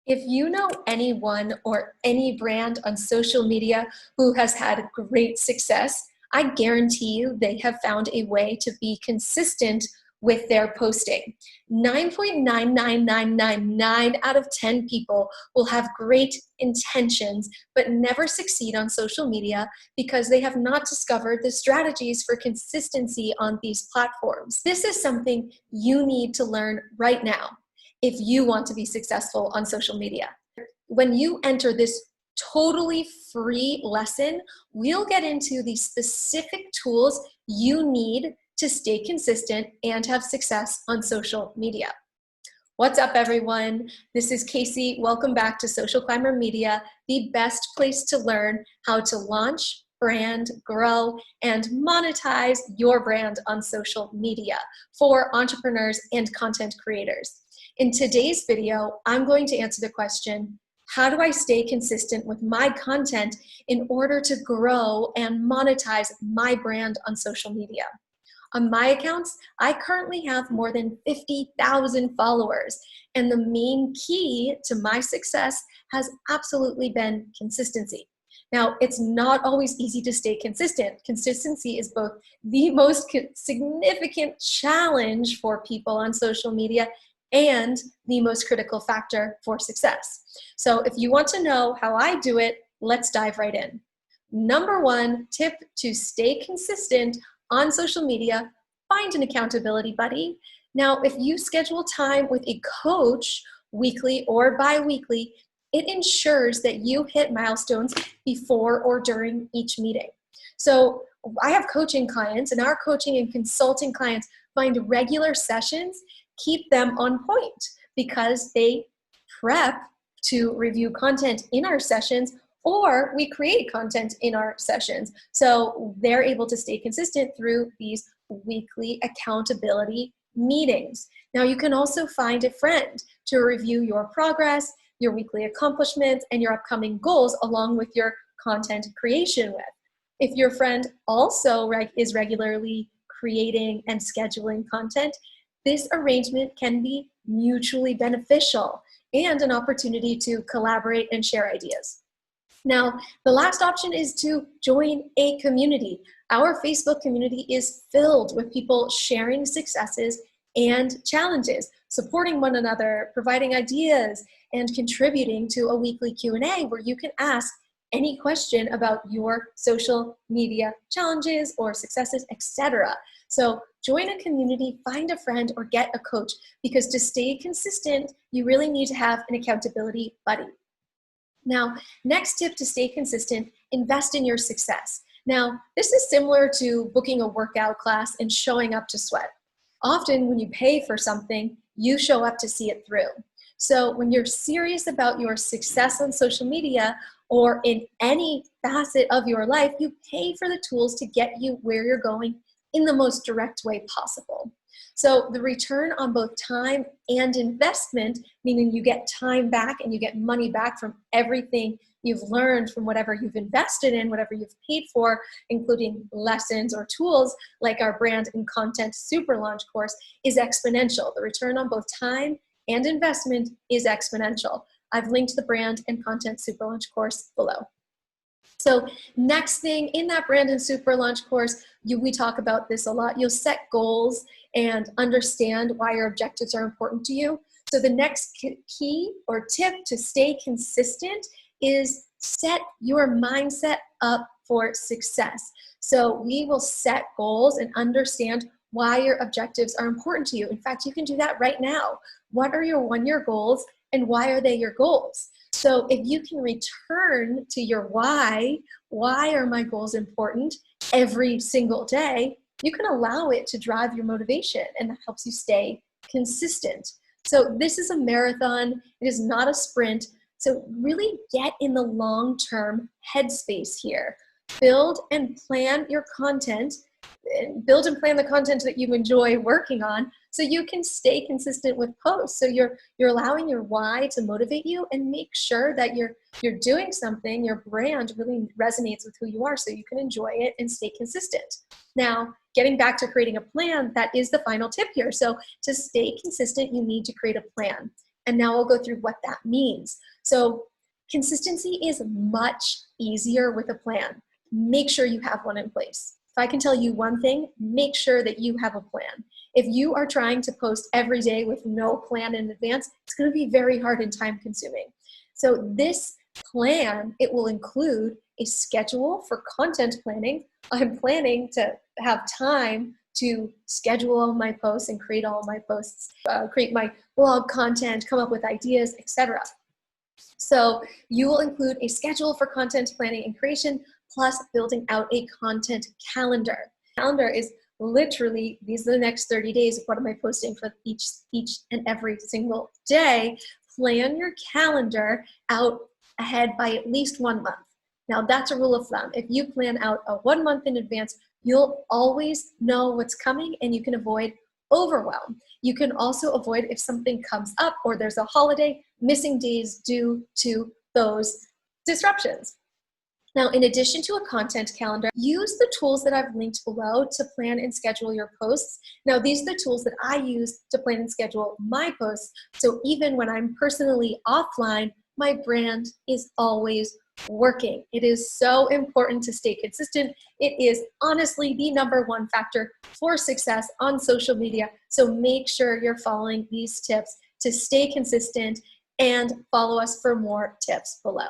If you know anyone or any brand on social media who has had great success, I guarantee you they have found a way to be consistent with their posting. 9.99999 out of 10 people will have great intentions but never succeed on social media because they have not discovered the strategies for consistency on these platforms. This is something you need to learn right now if you want to be successful on social media. When you enter this totally free lesson, we'll get into the specific tools you need to stay consistent and have success on social media. What's up, everyone? This is Casey. Welcome back to Social Climber Media, the best place to learn how to launch, brand, grow, and monetize your brand on social media for entrepreneurs and content creators. In today's video, I'm going to answer the question, how do I stay consistent with my content in order to grow and monetize my brand on social media? On my accounts, I currently have more than 50,000 followers, and the main key to my success has absolutely been consistency. Now, it's not always easy to stay consistent. Consistency is both the most significant challenge for people on social media and the most critical factor for success. So if you want to know how I do it, let's dive right in. Number one tip to stay consistent on social media, find an accountability buddy. Now, if you schedule time with a coach weekly or bi-weekly, it ensures that you hit milestones before or during each meeting. So I have coaching clients, and our coaching and consulting clients find regular sessions keep them on point because they prep to review content in our sessions, or we create content in our sessions. So they're able to stay consistent through these weekly accountability meetings. Now, you can also find a friend to review your progress, your weekly accomplishments, and your upcoming goals along with your content creation with. If your friend also is regularly creating and scheduling content, this arrangement can be mutually beneficial and an opportunity to collaborate and share ideas. Now, the last option is to join a community. Our Facebook community is filled with people sharing successes and challenges, supporting one another, providing ideas, and contributing to a weekly Q&A where you can ask any question about your social media challenges or successes, etc. So join a community, find a friend, or get a coach, because to stay consistent, you really need to have an accountability buddy. Now, next tip to stay consistent, invest in your success. Now, this is similar to booking a workout class and showing up to sweat. Often when you pay for something, you show up to see it through. So when you're serious about your success on social media or in any facet of your life, you pay for the tools to get you where you're going in the most direct way possible. So the return on both time and investment, meaning you get time back and you get money back from everything you've learned from whatever you've invested in, whatever you've paid for, including lessons or tools like our brand and content super launch course, is exponential. The return on both time and investment is exponential. I've linked the brand and content super launch course below. So next thing in that brand and super launch course, we talk about this a lot. You'll set goals and understand why your objectives are important to you. So the next key or tip to stay consistent is set your mindset up for success. So we will set goals and understand why your objectives are important to you. In fact, you can do that right now. What are your one-year goals and why are they your goals? So if you can return to your why are my goals important every single day, you can allow it to drive your motivation, and that helps you stay consistent. So this is a marathon, it is not a sprint. So really get in the long-term headspace here. Build and plan your content, build and plan the content that you enjoy working on so you can stay consistent with posts. So you're allowing your why to motivate you and make sure that you're doing something, your brand really resonates with who you are so you can enjoy it and stay consistent. Now, getting back to creating a plan, that is the final tip here. So to stay consistent, you need to create a plan. And now we'll go through what that means. So consistency is much easier with a plan. Make sure you have one in place. If I can tell you one thing, make sure that you have a plan. If you are trying to post every day with no plan in advance, it's going to be very hard and time consuming. So this plan, it will include a schedule for content planning. I'm planning to have time to schedule all my posts and create all my posts, create my blog content, come up with ideas, etc. So you will include a schedule for content planning and creation, plus building out a content calendar. Calendar is literally, these are the next 30 days. What am I posting for each and every single day? Plan your calendar out ahead by at least 1 month. Now that's a rule of thumb. If you plan out a 1 month in advance, you'll always know what's coming and you can avoid overwhelm. You can also avoid if something comes up or there's a holiday, missing days due to those disruptions. Now, in addition to a content calendar, use the tools that I've linked below to plan and schedule your posts. Now, these are the tools that I use to plan and schedule my posts. So even when I'm personally offline, my brand is always working. It is so important to stay consistent. It is honestly the #1 factor for success on social media. So make sure you're following these tips to stay consistent and follow us for more tips below.